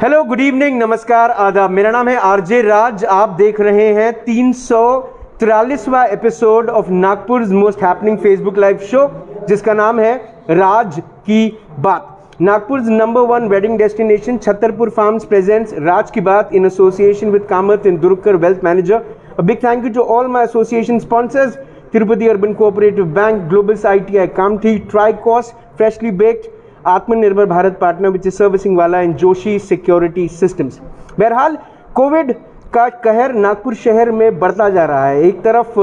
Hello, good evening, नमस्कार, आदाब। मेरा नाम है आरजे राज। आप देख रहे हैं 343वां episode of Nagpur most happening Facebook live show, जिसका नाम है राज की बात। Nagpur number 1 wedding destination Chhatarpur farms presents राज की बात in association with Kamath and Durkar Wealth Manager. A big thank you to all my association sponsors: Tirupati Urban Cooperative Bank, Global ITI Kamti, Tricos, Freshly Baked, आत्मनिर्भर Bharat partner विच servicing वाला and Joshi security systems. बहरहाल Covid का कहर नागपुर शहर में बढ़ता जा रहा है। एक तरफ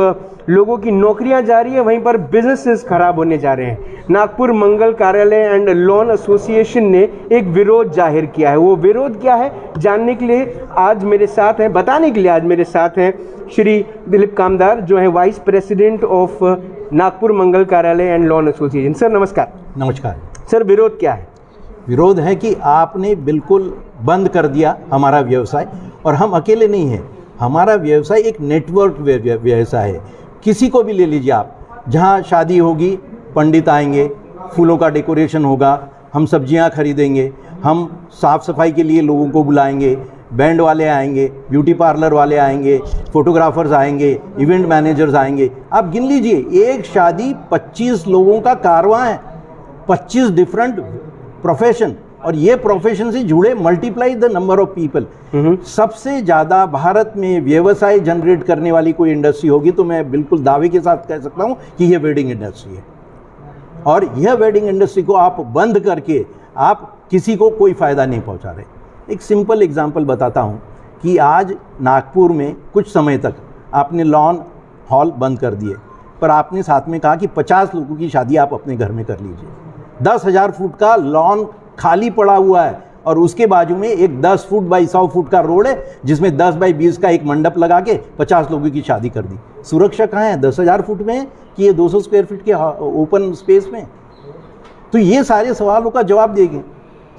लोगों की नौकरियां जा रही है, वहीं पर बिजनेसेस खराब होने जा रहे हैं। नागपुर मंगल कार्यालय एंड लॉन एसोसिएशन ने एक विरोध जाहिर किया है। वो विरोध क्या है, जानने के लिए आज मेरे साथ हैं, बताने के लिए आज मेरे साथ हैं श्री दिलीप कामदार, जो है वाइस प्रेसिडेंट ऑफ नागपुर मंगल कार्यालय एंड लॉन एसोसिएशन। सर नमस्कार। नमस्कार सर, विरोध क्या है? विरोध है कि आपने बिल्कुल बंद कर दिया हमारा व्यवसाय, और हम अकेले नहीं हैं। हमारा व्यवसाय एक नेटवर्क व्यवसाय है। किसी को भी ले लीजिए आप, जहाँ शादी होगी पंडित आएंगे, फूलों का डेकोरेशन होगा, हम सब्जियां खरीदेंगे, हम साफ़ सफाई के लिए लोगों को बुलाएंगे, बैंड वाले आएंगे, ब्यूटी पार्लर वाले आएंगे, फोटोग्राफर्स आएंगे, इवेंट मैनेजर्स आएंगे। आप गिन लीजिए, एक शादी 25 लोगों का कारवां है, 25 डिफरेंट प्रोफेशन, और ये प्रोफेशन से जुड़े multiply the number of people. सबसे ज़्यादा भारत में व्यवसाय जनरेट करने वाली कोई इंडस्ट्री होगी तो मैं बिल्कुल दावे के साथ कह सकता हूँ कि ये वेडिंग इंडस्ट्री है। और यह वेडिंग इंडस्ट्री को आप बंद करके आप किसी को कोई फ़ायदा नहीं पहुँचा रहे। एक सिंपल एग्जांपल बताता हूँ कि आज नागपुर में कुछ समय तक आपने लॉन हॉल बंद कर दिए, पर आपने साथ में कहा कि 50 लोगों की शादी आप अपने घर में कर लीजिए। 10,000 फुट का लॉन खाली पड़ा हुआ है, और उसके बाजू में एक 10 फुट बाई 100 फुट का रोड है, जिसमें 10 बाई 20 का एक मंडप लगा के 50 लोगों की शादी कर दी। सुरक्षा कहाँ है? 10,000 फुट में है कि ये 200 स्क्वायर फीट के ओपन स्पेस में? तो ये सारे सवालों का जवाब देंगे,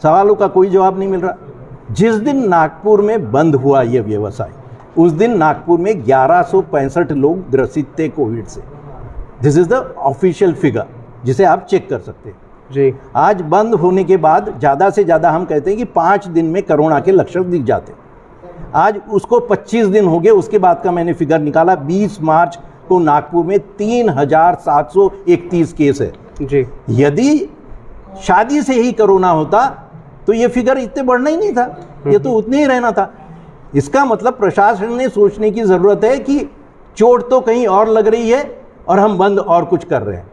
सवालों का कोई जवाब नहीं मिल रहा। जिस दिन नागपुर में बंद हुआ ये व्यवसाय, उस दिन नागपुर में 1165 लोग ग्रसित थे कोविड से। This is the official figure, जिसे आप चेक कर सकते हैं जी। आज बंद होने के बाद ज़्यादा से ज़्यादा हम कहते हैं कि 5 दिन में कोरोना के लक्षण दिख जाते। आज उसको 25 दिन हो गए। उसके बाद का मैंने फिगर निकाला, 20 मार्च को नागपुर में 3,731 केस है जी। यदि शादी से ही कोरोना होता तो ये फिगर इतने बढ़ना ही नहीं था, ये तो उतने ही रहना था। इसका मतलब प्रशासन ने सोचने की ज़रूरत है कि चोट तो कहीं और लग रही है और हम बंद और कुछ कर रहे हैं।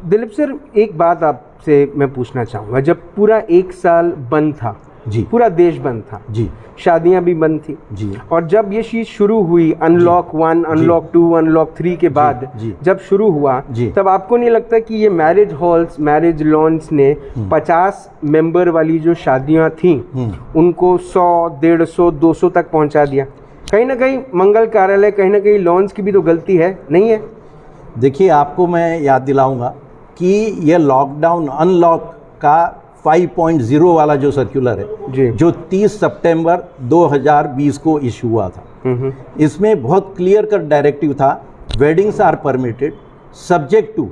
दिलीप सर, एक बात आपसे मैं पूछना चाहूँगा। जब पूरा 1 साल बंद था जी, पूरा देश बंद था जी, शादियां भी बंद थी जी, और जब ये चीज़ शुरू हुई, अनलॉक 1, अनलॉक 2, अनलॉक 3 के बाद जी, जब शुरू हुआ, तब आपको नहीं लगता कि ये मैरिज हॉल्स, मैरिज लॉन्स ने 50 मेंबर वाली जो शादियां थीं उनको 100, 150, 200 तक पहुंचा दिया? कहीं ना कहीं मंगल कार्यालय, कहीं ना कहीं लॉन्स की भी तो गलती है, नहीं है? देखिए, आपको मैं याद दिलाऊंगा कि ये लॉकडाउन अनलॉक का 5.0 वाला जो सर्कुलर है जी, जो 30 सितंबर 2020 को इशू हुआ था, इसमें बहुत क्लियर कट डायरेक्टिव था, weddings are permitted subject to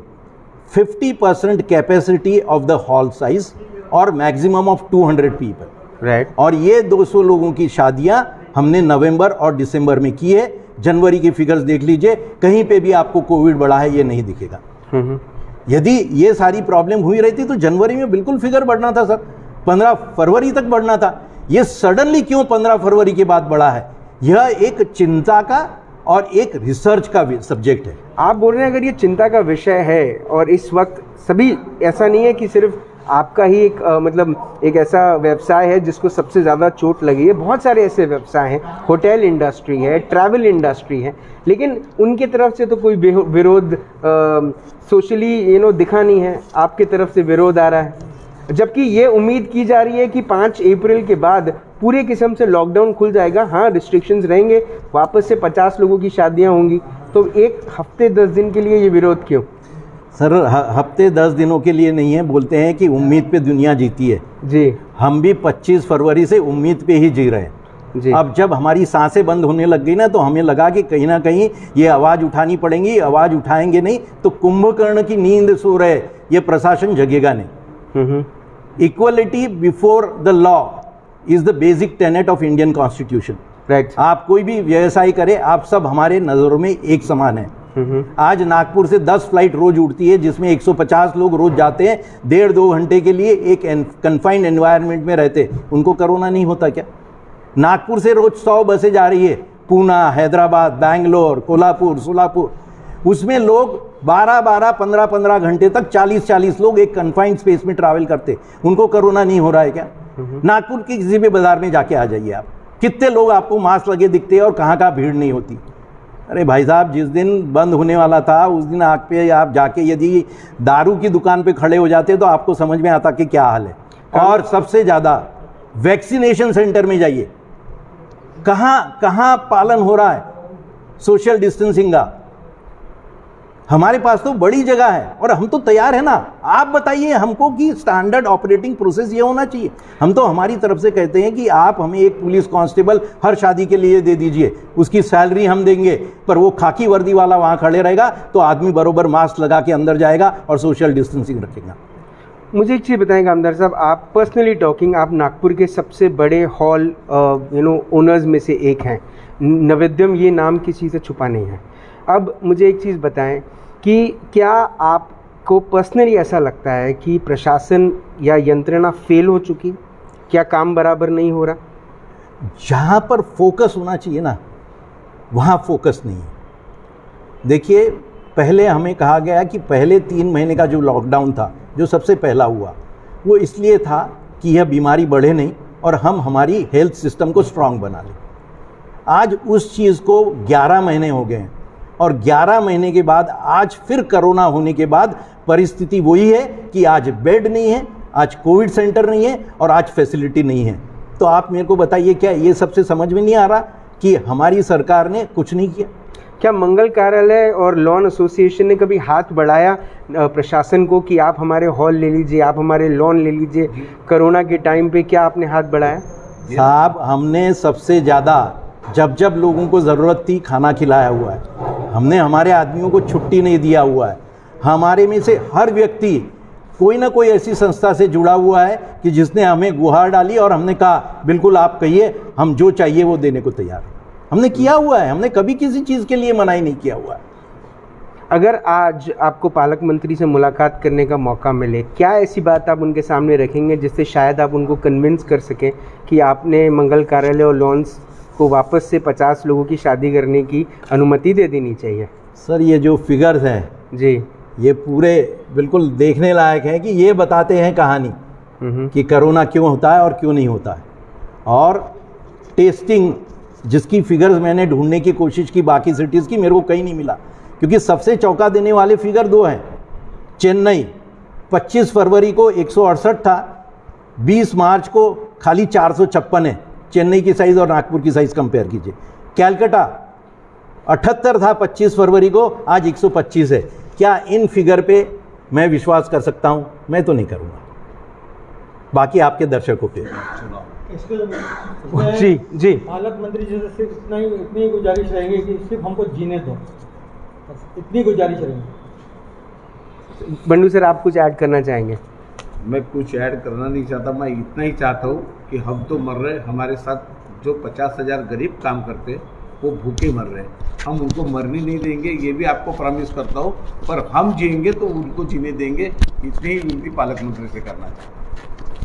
50% capacity of the hall size और मैक्सिमम ऑफ 200 पीपल। राइट। और ये 200 लोगों की शादियां हमने नवंबर और दिसंबर में की है। जनवरी की फिगर्स देख लीजिए, कहीं पे भी आपको कोविड बढ़ा है ये नहीं दिखेगा। यदि ये सारी प्रॉब्लम हुई रहती तो जनवरी में बिल्कुल फिगर बढ़ना था सर, 15 फरवरी तक बढ़ना था। ये सडनली क्यों 15 फरवरी के बाद बढ़ा है? यह एक चिंता का और एक रिसर्च का सब्जेक्ट है। आप बोल रहे हैं अगर ये चिंता का विषय है और इस वक्त सभी, ऐसा नहीं है कि सिर्फ आपका ही एक मतलब एक ऐसा व्यवसाय है जिसको सबसे ज़्यादा चोट लगी है, बहुत सारे ऐसे व्यवसाय हैं, होटल इंडस्ट्री है, ट्रैवल इंडस्ट्री है, लेकिन उनके तरफ से तो कोई विरोध सोशली दिखा नहीं है। आपके तरफ से विरोध आ रहा है, जबकि ये उम्मीद की जा रही है कि 5 अप्रैल के बाद पूरे किस्म से लॉकडाउन खुल जाएगा। हाँ, रिस्ट्रिक्शंस रहेंगे, वापस से 50 लोगों की शादियाँ होंगी, तो एक हफ्ते 10 दिन के लिए ये विरोध क्यों? सर, हफ्ते 10 दिनों के लिए नहीं है। बोलते हैं कि उम्मीद पे दुनिया जीती है जी। हम भी 25 फरवरी से उम्मीद पे ही जी रहे हैं जी। अब जब हमारी सांसें बंद होने लग गई ना, तो हमें लगा कि कहीं ना कहीं ये आवाज़ उठानी पड़ेगी। आवाज़ उठाएंगे नहीं तो कुंभकर्ण की नींद सो रहे, ये प्रशासन जगेगा नहीं। Equality before the law is the basic Tenet of Indian constitution. Right. आप कोई भी व्यवसाय करें, आप सब हमारे नज़रों में एक समान है। आज नागपुर से 10 फ्लाइट रोज उड़ती है, जिसमें 150 लोग रोज जाते हैं, 1.5-2 घंटे के लिए एक कन्फाइंड एनवायरनमेंट में रहते, उनको कोरोना नहीं होता क्या? नागपुर से रोज 100 बसें जा रही है, पूना, हैदराबाद, बैंगलोर, कोल्हापुर, सोलापुर, उसमें लोग 12-12, 15-15 घंटे तक 40-40 लोग एक कन्फाइंड स्पेस में ट्रैवल करते, उनको कोरोना नहीं हो रहा है क्या? नागपुर के किसी भी बाजार में जाके आ जाइए आप, कितने लोग आपको मास्क लगे दिखते हैं और कहाँ कहाँ भीड़ नहीं होती। अरे भाई साहब, जिस दिन बंद होने वाला था उस दिन आग पे आप जाके यदि दारू की दुकान पे खड़े हो जाते तो आपको समझ में आता कि क्या हाल है। और सबसे ज़्यादा वैक्सीनेशन सेंटर में जाइए, कहाँ कहाँ पालन हो रहा है सोशल डिस्टेंसिंग का? हमारे पास तो बड़ी जगह है और हम तो तैयार है ना। आप बताइए हमको कि स्टैंडर्ड ऑपरेटिंग प्रोसेस ये होना चाहिए। हम तो हमारी तरफ से कहते हैं कि आप हमें एक पुलिस कांस्टेबल हर शादी के लिए दे दीजिए, उसकी सैलरी हम देंगे, पर वो खाकी वर्दी वाला वहाँ खड़े रहेगा तो आदमी बरोबर मास्क लगा के अंदर जाएगा और सोशल डिस्टेंसिंग रखेगा। मुझे एक चीज़ बताएंगे आमदार साहब, आप पर्सनली टॉकिंग, आप नागपुर के सबसे बड़े हॉल ओनर्स में से एक हैं, नवेद्यम ये नाम किसी से छुपा नहीं है। अब मुझे एक चीज़ बताएं कि क्या आपको पर्सनली ऐसा लगता है कि प्रशासन या यंत्रणा फेल हो चुकी, क्या काम बराबर नहीं हो रहा? जहाँ पर फोकस होना चाहिए ना, वहाँ फोकस नहीं है। देखिए, पहले हमें कहा गया कि पहले 3 महीने का जो लॉकडाउन था, जो सबसे पहला हुआ, वो इसलिए था कि यह बीमारी बढ़े नहीं और हम हमारी हेल्थ सिस्टम को स्ट्रांग बना लें। आज उस चीज़ को 11 महीने हो गए हैं और 11 महीने के बाद आज फिर कोरोना होने के बाद परिस्थिति वही है कि आज बेड नहीं है, आज कोविड सेंटर नहीं है और आज फैसिलिटी नहीं है। तो आप मेरे को बताइए, क्या ये सबसे समझ में नहीं आ रहा कि हमारी सरकार ने कुछ नहीं किया? क्या मंगल कार्यालय और लॉन एसोसिएशन ने कभी हाथ बढ़ाया प्रशासन को कि आप हमारे हॉल ले लीजिए, आप हमारे लॉन ले लीजिए? कोरोना के टाइम पे क्या आपने हाथ बढ़ाया? साहब, हमने सबसे ज़्यादा जब लोगों को ज़रूरत थी खाना खिलाया हुआ है। हमने हमारे आदमियों को छुट्टी नहीं दिया हुआ है। हमारे में से हर व्यक्ति कोई ना कोई ऐसी संस्था से जुड़ा हुआ है कि जिसने हमें गुहार डाली और हमने कहा बिल्कुल आप कहिए, हम जो चाहिए वो देने को तैयार हैं। हमने किया हुआ है, हमने कभी किसी चीज़ के लिए मनाही नहीं किया हुआ है। अगर आज आपको पालक मंत्री से मुलाकात करने का मौका मिले, क्या ऐसी बात आप उनके सामने रखेंगे जिससे शायद आप उनको कन्विंस कर सकें कि आपने मंगल कार्यालय और लॉन्स को वापस से 50 लोगों की शादी करने की अनुमति दे देनी चाहिए? सर, ये जो फिगर्स हैं जी, ये पूरे बिल्कुल देखने लायक हैं कि ये बताते हैं कहानी कि कोरोना क्यों होता है और क्यों नहीं होता है। और टेस्टिंग जिसकी फिगर्स मैंने ढूंढने की कोशिश की बाकी सिटीज़ की, मेरे को कहीं नहीं मिला, क्योंकि सबसे चौंका देने वाले फिगर 2 हैं। चेन्नई 25 फरवरी को 168 था, 20 मार्च को खाली 456 है। चेन्नई की साइज़ और नागपुर की साइज़ कंपेयर कीजिए। कैलकाटा 78 था 25 फरवरी को, आज 125 है। क्या इन फिगर पे मैं विश्वास कर सकता हूँ? मैं तो नहीं करूँगा, बाकी आपके दर्शकों पे। जी जी, पालक मंत्री जी से सिर्फ इतनी गुजारिश रहेगी कि सिर्फ हमको जीने दो, बस इतनी गुजारिश रहेगी। बंडू सर, आप कुछ ऐड करना चाहेंगे? मैं कुछ ऐड करना नहीं चाहता, मैं इतना ही चाहता हूँ कि हम तो मर रहे, हमारे साथ जो 50,000 गरीब काम करते वो भूखे मर रहे हैं, हम उनको मरने नहीं देंगे, ये भी आपको प्रॉमिस करता हूँ। पर हम जिएंगे तो उनको जीने देंगे, इतनी ही विनती पालक मंत्री से करना चाहता हूँ।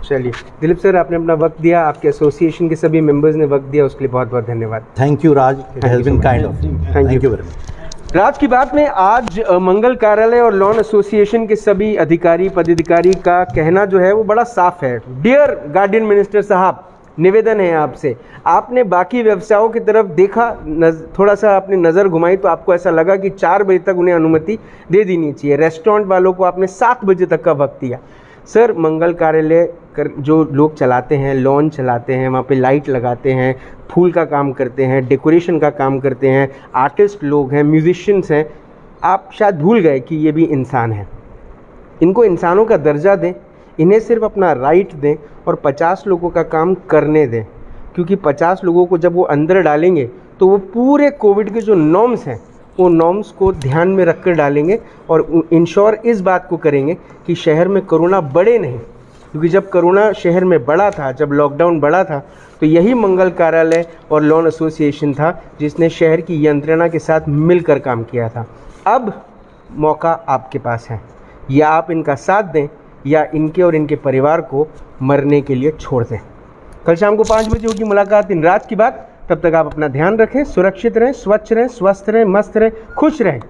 चलिए, दिलीप सर, आपने अपना वक्त दिया, आपके एसोसिएशन के सभी मेंबर्स ने वक्त दिया, उसके लिए बहुत बहुत धन्यवाद। Thank you Raj, has been kind of you. Thank you very much. राज की बात में आज मंगल कार्यालय और लॉन एसोसिएशन के सभी अधिकारी पदाधिकारी का कहना जो है वो बड़ा साफ है। डियर गार्डियन मिनिस्टर साहब, निवेदन है आपसे, आपने बाकी व्यवसायों की तरफ देखा, थोड़ा सा अपनी नज़र घुमाई तो आपको ऐसा लगा कि 4 बजे तक उन्हें अनुमति दे देनी चाहिए। रेस्टोरेंट वालों को आपने 7 बजे तक का वक्त दिया। सर, मंगल कार्यालय जो लोग चलाते हैं, लॉन चलाते हैं, वहाँ पे लाइट लगाते हैं, फूल का काम करते हैं, डेकोरेशन का काम करते हैं, आर्टिस्ट लोग हैं, म्यूजिशियंस हैं, आप शायद भूल गए कि ये भी इंसान हैं। इनको इंसानों का दर्जा दें, इन्हें सिर्फ अपना राइट दें और 50 लोगों का काम करने दें, क्योंकि 50 लोगों को जब वो अंदर डालेंगे तो वो पूरे कोविड के जो नॉर्म्स हैं वो नॉर्म्स को ध्यान में रखकर डालेंगे और इंश्योर इस बात को करेंगे कि शहर में कोरोना बढ़े नहीं, क्योंकि जब कोरोना शहर में बढ़ा था, जब लॉकडाउन बढ़ा था, तो यही मंगल कार्यालय और लॉन एसोसिएशन था जिसने शहर की यंत्रणा के साथ मिलकर काम किया था। अब मौका आपके पास है, या आप इनका साथ दें या इनके और इनके परिवार को मरने के लिए छोड़ दें। कल शाम को 5 बजे होगी मुलाकात इन रात की बात। तब तक आप अपना ध्यान रखें, सुरक्षित रहें, स्वच्छ रहें, स्वस्थ रहें, मस्त रहें, खुश रहें।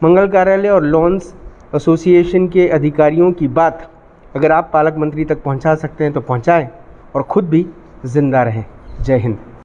मंगल कार्यालय और लॉन्स एसोसिएशन के अधिकारियों की बात अगर आप पालक मंत्री तक पहुंचा सकते हैं तो पहुंचाएं और खुद भी जिंदा रहें। जय हिंद।